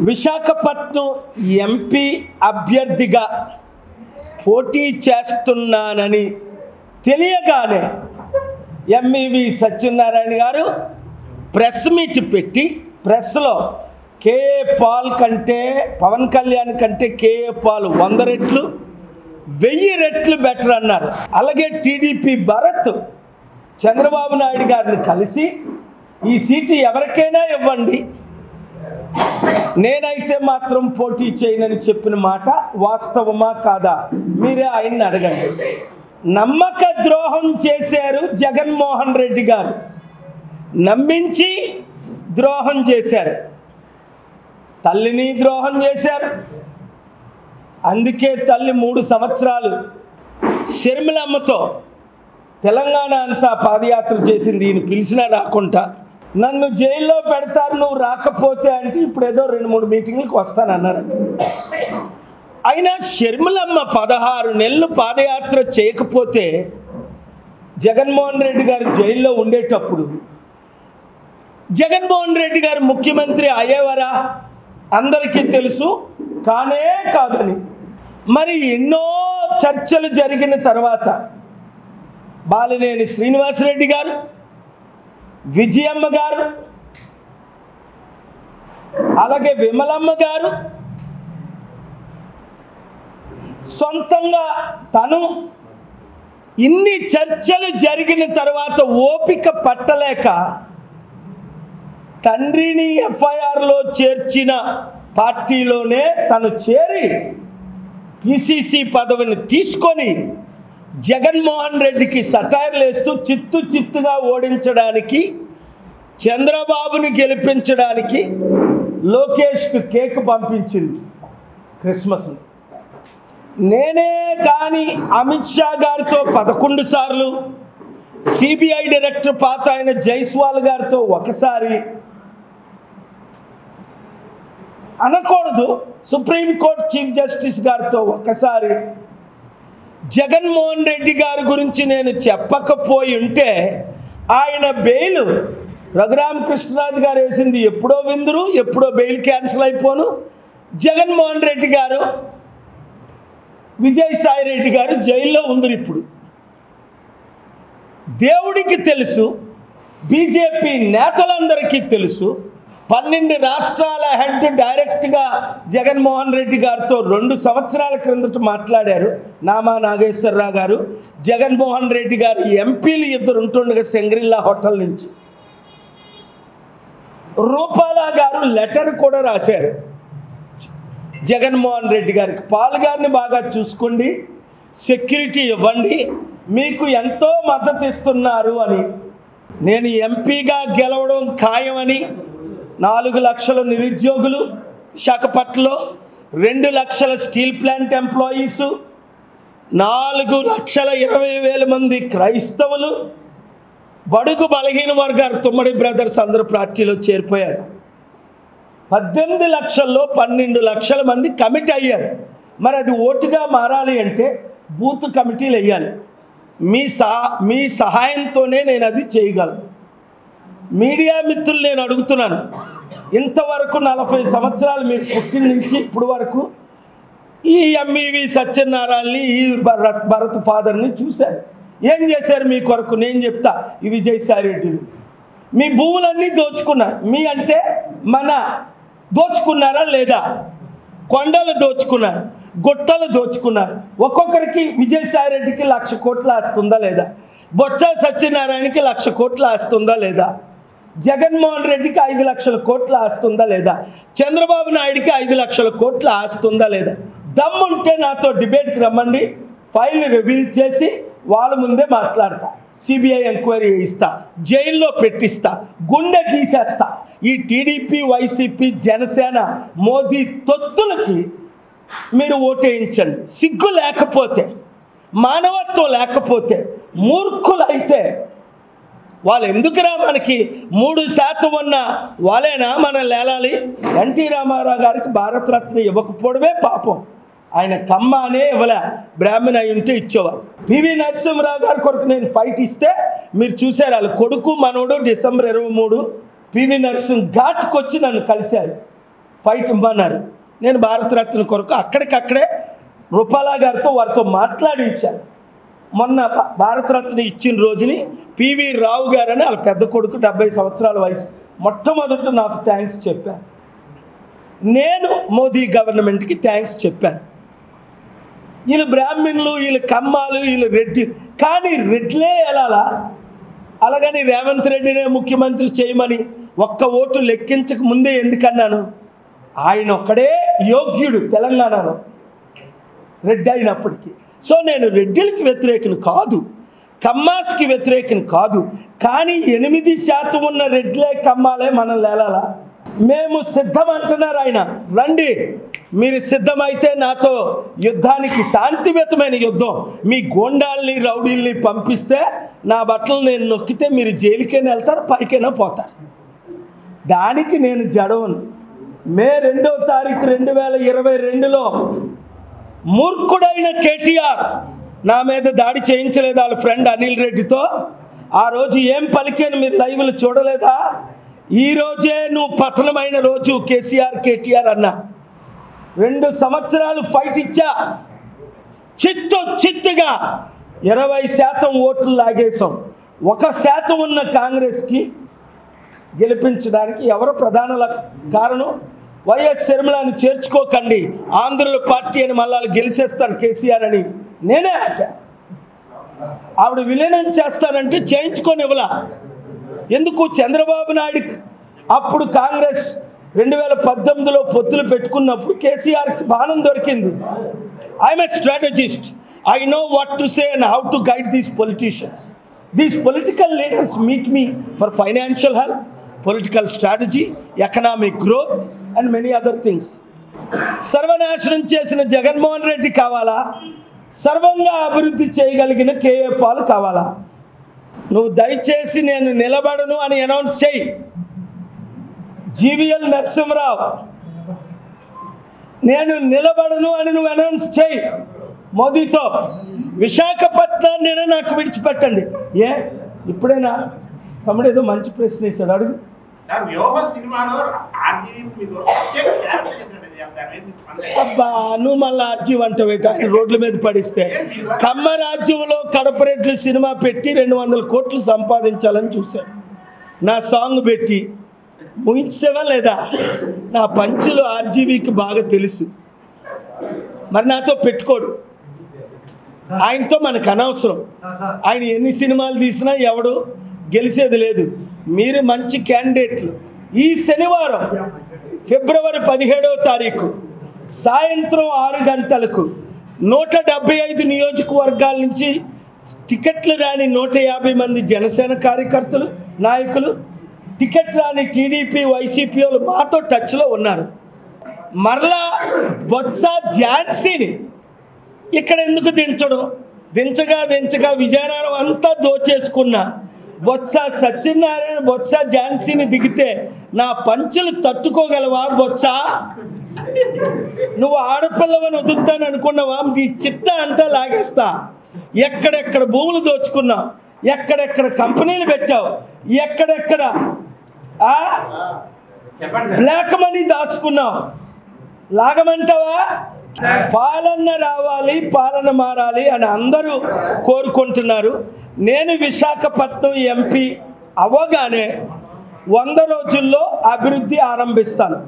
Visakhapatnam MP అభ్యర్థిగా పోటీ చేస్తున్నానని తెలియగానే ఎంఈవి సత్యనారాయణ గారు ప్రెస్ మీట్ పెట్టి ప్రెస్లో కేఏ పాల్ కంటే పవన్ కళ్యాణ్ కంటే కేఏ పాల్ 100 రెట్లు 1000 రెట్లు బెటర్ అన్నారు. అలాగే టీడీపీ భరత్ చంద్రబాబు నాయుడు గారిని కలిసి ఈ సీటు ఎవరికైనా ఇవ్వండి, నేనైతే మాత్రం పోటీ చేయనని చెప్పిన మాట వాస్తవమా కాదా మీరే ఆయన్ని అడగండి. నమ్మక ద్రోహం చేశారు జగన్మోహన్ రెడ్డి గారు, నమ్మించి ద్రోహం చేశారు, తల్లిని ద్రోహం చేశారు. అందుకే తల్లి 3 సంవత్సరాలు షర్మిలమ్మతో తెలంగాణ అంతా పాదయాత్ర చేసింది. ఈయన పిలిచినా రాకుండా నన్ను జైల్లో పెడతారు నువ్వు రాకపోతే అంటే ఇప్పుడు ఏదో 2-3 మీటింగ్లకు వస్తానన్నారు. అయినా షర్మిలమ్మ 16 నెలలు పాదయాత్ర చేయకపోతే జగన్మోహన్ రెడ్డి గారు జైల్లో ఉండేటప్పుడు జగన్మోహన్ రెడ్డి గారు ముఖ్యమంత్రి అయ్యేవారా అందరికీ తెలుసు, కానే కాదని. మరి ఎన్నో చర్చలు జరిగిన తర్వాత బాలినేని శ్రీనివాసరెడ్డి గారు, విజయమ్మ గారు, అలాగే విమలమ్మ గారు సొంతంగా తను ఇన్ని చర్చలు జరిగిన తర్వాత ఓపిక పట్టలేక తండ్రిని ఎఫ్ఐఆర్లో చేర్చిన పార్టీలోనే తను చేరి పిసిసి పదవిని తీసుకొని జగన్మోహన్ రెడ్డికి సటైర్లు వేస్తూ చిత్తుగా ఓడించడానికి, చంద్రబాబుని గెలిపించడానికి లోకేష్కు కేక్ పంపించింది క్రిస్మస్. నేనే కానీ అమిత్ షా గారితో 11 సార్లు, సిబిఐ డైరెక్టర్ పాత ఆయన జైస్వాల్ గారితో ఒకసారి అనకూడదు, సుప్రీంకోర్టు చీఫ్ జస్టిస్ గారితో ఒకసారి, జగన్మోహన్ రెడ్డి గారి గురించి నేను చెప్పకపోయి ఉంటే ఆయన బెయిల్ రఘురామకృష్ణరాజు గారు వేసింది ఎప్పుడో విందురు, ఎప్పుడో బెయిల్ క్యాన్సిల్ అయిపోను. జగన్మోహన్ రెడ్డి గారు, విజయసాయి రెడ్డి గారు జైల్లో ఉందరు. ఇప్పుడు దేవుడికి తెలుసు, బీజేపీ నేతలందరికీ తెలుసు, 12 రాష్ట్రాల హెడ్ డైరెక్ట్గా జగన్మోహన్ రెడ్డి గారితో 2 సంవత్సరాల క్రిందట మాట్లాడారు నామా నాగేశ్వరరావు గారు. జగన్మోహన్ రెడ్డి గారు ఎంపీలు 2 ఉంటుండగా సింగ్రిల్లా హోటల్ నుంచి రూపాలా గారు లెటర్ కూడా రాశారు జగన్మోహన్ రెడ్డి గారికి, పాల్ గారిని బాగా చూసుకోండి, సెక్యూరిటీ ఇవ్వండి, మీకు ఎంతో మద్దతు ఇస్తున్నారు అని. నేను ఎంపీగా గెలవడం ఖాయమని 4 లక్షల నిరుద్యోగులు విశాఖపట్నంలో, 2 లక్షల స్టీల్ ప్లాంట్ ఎంప్లాయీసు, 4,20,000 మంది క్రైస్తవులు, బడుగు బలహీన వర్గాలు తుమ్మడి బ్రదర్స్ అందరూ పార్టీలో చేరిపోయారు. 18 లక్షల్లో 12 లక్షల మంది కమిట్ అయ్యారు. మరి అది ఓటుగా మారాలి అంటే బూత్ కమిటీలు వేయాలి. మీ సహాయంతోనే నేను అది చేయగలను. మీడియా మిత్రులు నేను అడుగుతున్నాను, ఇంతవరకు 40 సంవత్సరాలు మీరు పుట్టిన నుంచి ఇప్పుడు వరకు ఈ ఎంఈవి సత్యనారాయణని, ఈ భరత్ ఫాదర్ని చూశారు. ఏం చేశారు మీ కొరకు నేను చెప్తా. ఈ విజయసాయి రెడ్డిలు మీ భూములన్నీ దోచుకున్నారు. మీ అంటే మన దోచుకున్నారా లేదా? కొండలు దోచుకున్నారు, గుట్టలు దోచుకున్నారు. ఒక్కొక్కరికి విజయసాయి రెడ్డికి 1,00,000 కోట్లు ఆస్తుందా లేదా? బొత్స సత్యనారాయణకి 1,00,000 కోట్లు ఆస్తుందా లేదా? జగన్మోహన్ రెడ్డికి 5 లక్షల కోట్లు ఆస్తుందా లేదా? చంద్రబాబు నాయుడికి 5 లక్షల కోట్లు ఆస్తుందా లేదా? దమ్ముంటే నాతో డిబేట్కి రమ్మండి, ఫైల్ రివీల్ చేసి వాళ్ళ ముందే మాట్లాడతా, సిబిఐ ఎంక్వైరీ ఇస్తా, జైల్లో పెట్టిస్తా, గుండె గీసేస్తా. ఈ టీడీపీ, వైసీపీ, జనసేన, మోదీ తొత్తులకి మీరు ఓటేయించండి. సిగ్గు లేకపోతే, మానవత్వం లేకపోతే, మూర్ఖులైతే వాళ్ళు ఎందుకురా మనకి 3% ఉన్న వాళ్ళేనా మనం లేలాలి? ఎన్టీ రామారావు గారికి భారతరత్న ఇవ్వకపోవడమే పాపం. ఆయన కమ్మ అనే ఇవ్వలే, బ్రాహ్మణ అయి ఉంటే ఇచ్చేవారు. పివి నరసింహరావు గారి కొరకు నేను ఫైట్ ఇస్తే మీరు చూశారు, వాళ్ళు కొడుకు మనోడు డిసెంబర్ 23 పివి నరసింహ ఘాట్కి వచ్చి నన్ను కలిశారు. ఫైట్ ఇవ్వన్నారు. నేను భారతరత్న కొరకు అక్కడికక్కడే రూపాలా గారితో వారితో మాట్లాడించాను. మొన్న భారతరత్న ఇచ్చిన రోజుని పివి రావు గారని వాళ్ళ పెద్ద కొడుకు 70 సంవత్సరాల వయసు మొట్టమొదట నాకు థ్యాంక్స్ చెప్పాను. నేను మోదీ గవర్నమెంట్కి థ్యాంక్స్ చెప్పాను. వీళ్ళు బ్రాహ్మణులు, వీళ్ళు కమ్మాలు, వీళ్ళు రెడ్డి, కానీ రెడ్లే వెళ్ళాలా? అలాగని రేవంత్ రెడ్డినే ముఖ్యమంత్రి చేయమని ఒక్క ఓటు లెక్కించక ముందే ఎందుకన్నాను? ఆయన ఒక్కడే యోగ్యుడు తెలంగాణలో రెడ్డి అయినప్పటికీ. సో నేను రెడ్డిలకి వ్యతిరేకను కాదు, కమ్మాస్కి వ్యతిరేకను కాదు, కానీ 8% ఉన్న రెడ్లే కమ్మాలే మనం లేలాలా? మేము సిద్ధం అంటున్నారు ఆయన. రండి, మీరు సిద్ధమైతే నాతో యుద్ధానికి, శాంతియుతమైన యుద్ధం, మీ గోండాల్ని రౌడీల్ని పంపిస్తే నా బట్టలు నేను నొక్కితే మీరు జైలుకైనా వెళ్తారు, పైకైనా పోతారు. దానికి నేను జడవను. మే 2వ తారీఖు 2022లో మూర్ఖుడైన కేటీఆర్ నా మీద దాడి చేయించలేదు వాళ్ళ ఫ్రెండ్ అనిల్ రెడ్డితో. ఆ రోజు ఏం పలికాను మీరు లైవ్లు చూడలేదా? ఈరోజే నువ్వు పతనమైన రోజు కేసీఆర్ కేటీఆర్ అన్నా. 2 సంవత్సరాలు ఫైట్ ఇచ్చా, చిత్తుగా 20% ఓట్లు లాగేశాం. 1% ఉన్న కాంగ్రెస్కి గెలిపించడానికి ఎవరు ప్రధాన కారణం? వైఎస్ షర్మిలాని చేర్చుకోకండి, ఆంధ్రుల పార్టీ అని మళ్ళీ గెలిచేస్తాను కేసీఆర్ అని నేనే ఆపా. ఆవిడ విలీనం చేస్తానంటే చేయించుకోనివ్వలా. ఎందుకు? చంద్రబాబు నాయుడు అప్పుడు కాంగ్రెస్ 2018లో పొత్తులు పెట్టుకున్నప్పుడు కేసీఆర్కి బాణం దొరికింది. I'm a strategist, I know what to say and how to guide these politicians. These political leaders meet me for financial help, political strategy, economic growth and many other things. సర్వనాశనం చేసిన జగన్మోహన్ రెడ్డి కావాలా? సర్వంగా అభివృద్ధి చేయగలిగిన కేఏ పాల్ కావాలా? నువ్వు దయచేసి నేను నిలబడను అని అనౌన్స్ చేయి. జీవీఎల్ నరసింహరావు, నేను నిలబడను అని నువ్వు అనౌన్స్ చేయి మోదీతో. విశాఖపట్నాన్ని నాకు విడిచిపెట్టండి. ఇప్పుడైనా తమ్ముడు ఏదో మంచి ప్రశ్న వేశాడు, అడుగు. అబ్బా, నువ్వు మళ్ళీ ఆర్జీవ్ అంటావేట ఆయన రోడ్ల మీద పడిస్తే. కమ్మ రాజ్యంలో కడప రెడ్లు సినిమా పెట్టి 200 కోట్లు సంపాదించాలని చూశాడు. నా సాంగ్ పెట్టి ముగించేవా లేదా? నా పంచులు ఆర్జీవీకి బాగా తెలుసు, మరి నాతో పెట్టుకోడు. ఆయనతో మనకు అనవసరం. ఆయన ఎన్ని సినిమాలు తీసినా ఎవడు గెలిచేది లేదు. మీరు మంచి క్యాండిడేట్లు. ఈ శనివారం ఫిబ్రవరి 17వ తారీఖు సాయంత్రం 6 గంటలకు 175 నియోజకవర్గాల నుంచి టికెట్లు రాని 150 మంది జనసేన కార్యకర్తలు, నాయకులు, టికెట్ రాని టీడీపీ, వైసీపీ వాళ్ళు మాతో టచ్లో ఉన్నారు. మరలా బొత్స ఝాన్సీని ఇక్కడ ఎందుకు దించడం? దించగా విజయనగరం అంతా దోచేసుకున్నా. బొత్స సత్యనారాయణ, బొత్స ఝాన్సీని దిగితే నా పంచులు తట్టుకోగలవా? బొత్స, నువ్వు ఆడపిల్లవని వదులుతాను అనుకున్నావా? నీ చిట్ట అంతా లాగేస్తా. ఎక్కడెక్కడ భూములు దోచుకున్నావు, ఎక్కడెక్కడ కంపెనీలు పెట్టావు, ఎక్కడెక్కడ బ్లాక్ మనీ దాచుకున్నావు, లాగమంటావా? పాలన రావాలి, పాలన మారాలి అని అందరూ కోరుకుంటున్నారు. నేను విశాఖపట్నం ఎంపీ అవ్వగానే 100 రోజుల్లో అభివృద్ధి ఆరంభిస్తాను.